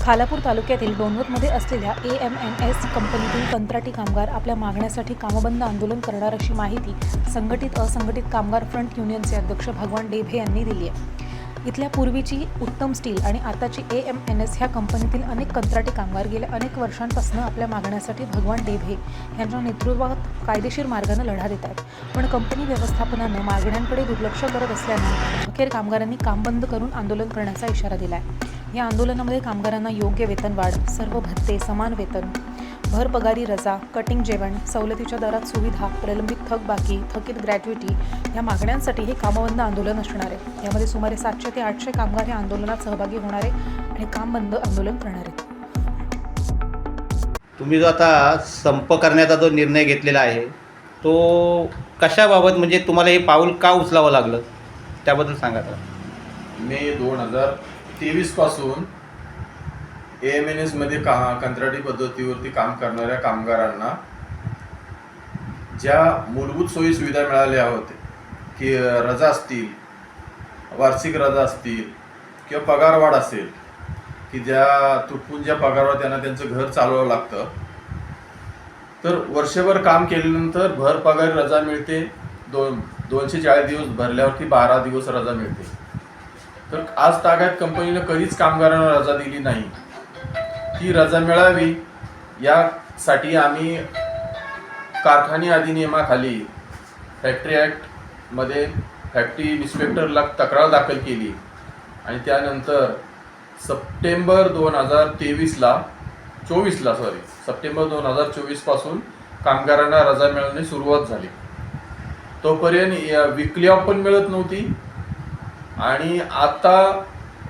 खालापूर तालुक्यातील डोणवतमध्ये असलेल्या AMNS कंपनीतील कंत्राटी कामगार आपल्या मागण्यासाठी कामबंद आंदोलन करणार अशी माहिती संघटित असंघटित कामगार फ्रंट युनियनचे अध्यक्ष भगवान डेभे यांनी दिली आहे। इथल्या पूर्वीची उत्तम स्टील आणि आताची AMNS ह्या कंपनीतील अनेक कंत्राटी कामगार गेल्या अनेक वर्षांपासून आपल्या मागण्यासाठी भगवान डेभे यांच्या नेतृत्वात कायदेशीर मार्गाने लढा देत आहेत। पण कंपनी व्यवस्थापनानं मागण्यांकडे दुर्लक्ष करत असल्यानं अखेर कामगारांनी काम बंद करून आंदोलन करण्याचा इशारा दिला आहे। या आंदोलनामध्ये कामगारांना योग्य वेतनवाढ, सर्व भत्ते, समान वेतन, भर पगारी रजा, कटिंग जेवण, सवलतीच्या दरात सुविधा, प्रलंबित थकबाकी, थकीत ग्रॅज्युटी या मागण्यांसाठी हे कामबंद आंदोलन असणार आहे। यामध्ये सुमारे 700 ते 800 कामगार हे आंदोलनात सहभागी होणार आहे आणि काम बंद आंदोलन करणार आहेत। तुम्ही जो आता संप करण्याचा जो निर्णय घेतलेला आहे तो कशाबाबत, म्हणजे तुम्हाला हे पाऊल का उचलावं लागलं त्याबद्दल सांगा जरा। मे 2023 पासून AMNS मध्ये कंत्राटी पद्धतीवरती काम करणाऱ्या कामगारांना ज्या मूलभूत सोयी सुविधा मिळाल्या होत्या की रजा असतील, वार्षिक रजा असतील किंवा पगारवाढ असेल की ज्या तुटपुंज्या पगारावर त्यांना त्यांचं घर चालवावं लागतं, तर वर्षभर काम केल्यानंतर भर पगार रजा मिळते। 240 दिवस भरल्यावरती 12 दिवस रजा मिळते। तर आज तागायत कंपनीनं कधीच कामगारांना रजा दिली नाही। ती रजा मिळावी यासाठी आम्ही कारखाने अधिनियमाखाली फॅक्टरी ॲक्टमध्ये फॅक्टरी इन्स्पेक्टरला तक्रार दाखल केली आणि त्यानंतर सप्टेंबर 2024 पासून कामगारांना रजा मिळण्यास सुरुवात झाली। तोपर्यंत विकली ऑफ पण मिळत नव्हती आणि आता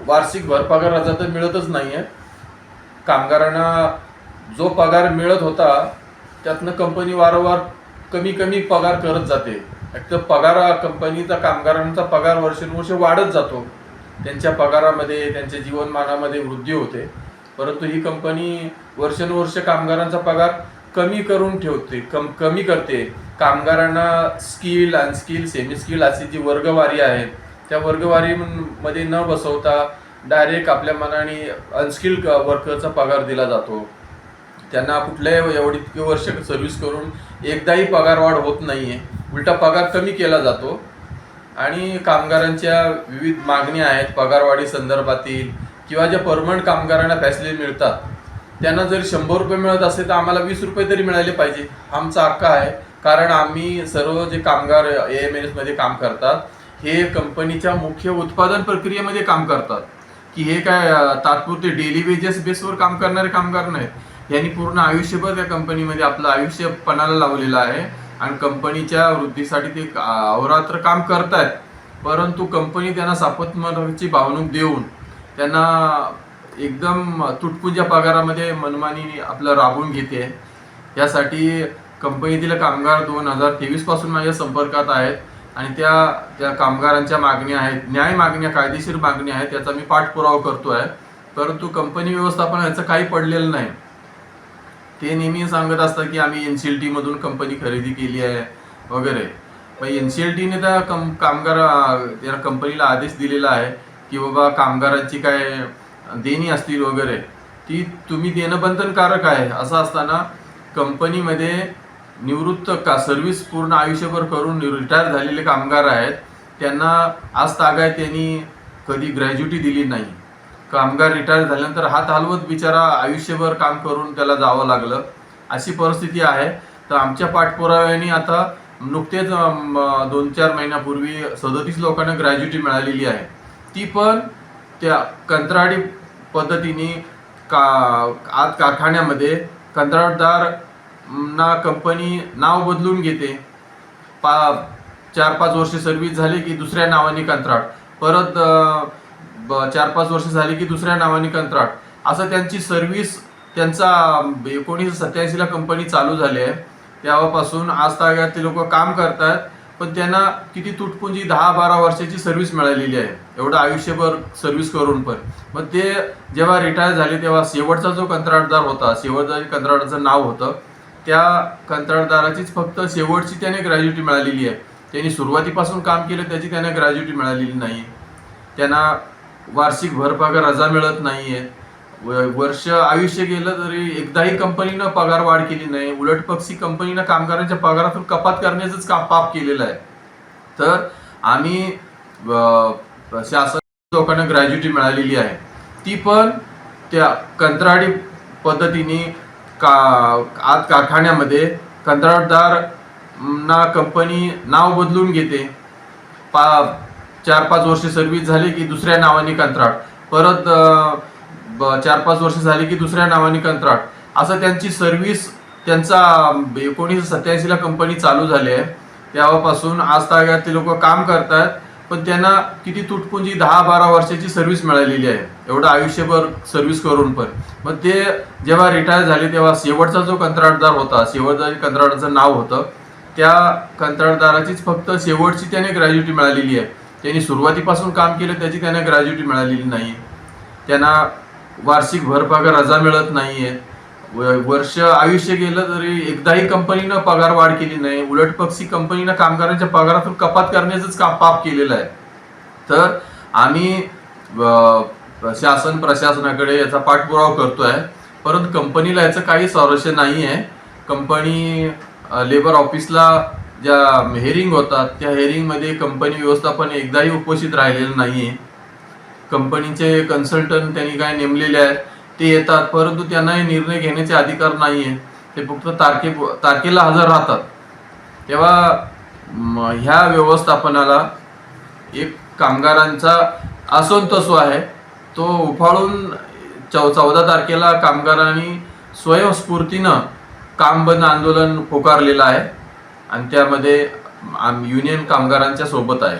वार्षिक भरपगार रजा तर मिळतच नाही आहे। कामगारांना जो पगार मिळत होता त्यातनं कंपनी वारंवार कमी पगार करत जाते। एक तर पगार कंपनीचा कामगारांचा पगार वर्षानुवर्ष वाढत जातो, त्यांच्या पगारामध्ये त्यांच्या जीवनमानामध्ये वृद्धी होते, परंतु ही कंपनी वर्षानुवर्ष कामगारांचा पगार कमी करून ठेवते, कमी करते। कामगारांना स्किल, अनस्किल, सेमी स्किल अशी जी वर्गवारी आहे त्या वर्गवारीमध्ये न बसवता डायरेक्ट आपल्या मनाने अनस्किल्ड वर्करचा पगार दिला जातो। त्यांना कुठल्याही एवढी वर्ष सर्व्हिस करून एकदाही पगारवाढ होत नाही आहे, उलटा पगार कमी केला जातो। आणि कामगारांच्या विविध मागण्या आहेत पगारवाढी संदर्भातील किंवा ज्या परमनंट कामगारांना फॅसिलिटी मिळतात त्यांना जर 100 रुपये मिळत असेल तर आम्हाला 20 रुपये तरी मिळाले पाहिजे, आमचा हक्क आहे। कारण आम्ही सर्व जे कामगार AMNS मध्ये काम करतात हे कंपनीच्या मुख्य उत्पादन प्रक्रियेमध्ये काम करतात, की हे काय तात्पुरते डेली वेजेस बेसवर काम करणारे कामगार नाहीत। यांनी पूर्ण आयुष्यभर त्या कंपनीमध्ये आपलं आयुष्य पणाला लावलेलं आहे आणि कंपनीच्या वृद्धीसाठी ते अहोरात्र काम करतायत, परंतु कंपनी त्यांना सापत्मची भावणूक देऊन त्यांना एकदम तुटपुंज्या पगारामध्ये मनमानी आपलं राबवून घेते। यासाठी कंपनीतील कामगार 2023 पासून माझ्या संपर्कात आहेत आणि त्या कामगारांच्या मागण्या आहेत, न्याय मागण्या, कायदेशीर मागण्या आहेत, त्याचा मी पाठपुरावा करतो आहे, परंतु कंपनी व्यवस्थापन याचं काही पडलेलं नाही। ते नेहमी सांगत असतात की आम्ही NCLT मधून कंपनी खरेदी केली आहे वगैरे, पण NCLTने त्या त्या कंपनीला आदेश दिलेला आहे की बाबा कामगारांची काय देणी असतील वगैरे ती तुम्ही देणं बंधनकारक आहे। असं असताना कंपनीमध्ये निवृत्त सर्व्हिस पूर्ण आयुष्यभर करून रिटायर झालेले कामगार आहेत, त्यांना आज तागायत त्यांनी कधी ग्रॅज्युटी दिली नाही। कामगार रिटायर झाल्यानंतर हात हलवत बिचारा आयुष्यभर काम करून त्याला जावं लागलं, अशी परिस्थिती आहे। तर आमच्या पाठपुराव्याने आता नुकतेच 2-4 महिन्यापूर्वी 37 लोकांना ग्रॅज्युटी मिळालेली आहे, ती पण त्या कंत्राटी पद्धतीने आज कारखान्यामध्ये कंत्राटदार ना कंपनी नाव बदलून घेते। 4-5 वर्ष सर्व्हिस झाली की दुसऱ्या नावाने कंत्राट, परत 4-5 वर्ष झाली की दुसऱ्या नावाने कंत्राट, असं त्यांची सर्व्हिस त्यांचा 1987ला कंपनी चालू झाली आहे तेव्हापासून आज तागायत ते लोक काम करतात, पण त्यांना किती तुटपुंजी 10-12 वर्षाची सर्व्हिस मिळालेली आहे, एवढं आयुष्यभर सर्व्हिस करून पण। मग ते जेव्हा रिटायर झाले तेव्हा शेवटचा जो कंत्राटदार होता, शेवटच्या कंत्राटाचं नाव होतं, त्या कंत्राटदाराचीच फक्त शेवटची त्याने ग्रॅज्युटी मिळालेली आहे। त्यांनी सुरुवातीपासून काम केलं त्याची त्यांना ग्रॅज्युटी मिळालेली नाही। त्यांना वार्षिक भरपगार रजा मिळत नाही आहे, वर्ष आयुष्य गेलं तरी एकदाही कंपनीनं पगार वाढ केली नाही. उलट पक्षी कंपनीनं कामगारांच्या पगारातून कपात करण्याचंच पाप केलेलं आहे. तर आम्ही शासन लोकांना ग्रॅज्युटी मिळालेली आहे, ती पण त्या कंत्राटी पद्धतीने आत कारखान्यामध्ये कंत्राटदार ना कंपनी नाव बदलून घेते. 4-5 वर्ष सर्व्हिस झाली की दुसऱ्या नावाने कंत्राट, परत 4-5 वर्ष झाली की दुसऱ्या नावाने कंत्राट, असं त्यांची सर्व्हिस त्यांचा 1987 ला कंपनी चालू झाली आहे. तेव्हापासून आज तागायत ते लोक काम करतात, पण त्यांना किती तुटपुंजी 10-12 वर्षाची सर्व्हिस मिळालेली आहे, एवढं आयुष्यभर सर्व्हिस करून पण. मग ते जेव्हा रिटायर झाले तेव्हा शेवटचा जो कंत्राटदार होता, शेवटचा कंत्राटाचं नाव होतं, त्या कंत्राटदाराचीच फक्त शेवटची त्याने ग्रॅज्युटी मिळालेली आहे. त्यांनी सुरुवातीपासून काम केलं त्याची त्यांना ग्रॅज्युटी मिळालेली नाही. त्यांना वार्षिक भरपगार रजा मिळत नाहीये. वर्ष आयुष्य गेलं तरी एकदाही कंपनीनं पगार वाढ केली नाही. उलट पक्षी कंपनीनं कामगारांच्या पगारातून कपात करण्याचंच पाप केलेलं आहे. तर आम्ही शासन प्रशासनाकडे याचा पाठपुरावा करतोय, परंतु कंपनीला याचं काही स्वारस्य नाही आहे. कंपनी लेबर ऑफिसला ज्या हेअरिंग होतात त्या हेअरिंगमध्ये कंपनी व्यवस्थापन एकदाही उपस्थित राहिलेलं नाहीये. कंपनीचे कन्सल्टंट त्यांनी काय नेमलेले आहेत ते येतात, परंतु त्यांना हे निर्णय घेण्याचे अधिकार नाहीये. ते फक्त तारखेला हजर राहतात. तेव्हा ह्या व्यवस्थापनाला एक कामगारांचा असंतोष आहे, तो उफाळून 14 तारखेला कामगारांनी स्वयंस्फूर्तीनं काम बंद आंदोलन पुकारलेलं आहे आणि त्यामध्ये युनियन कामगारांच्या सोबत आहे.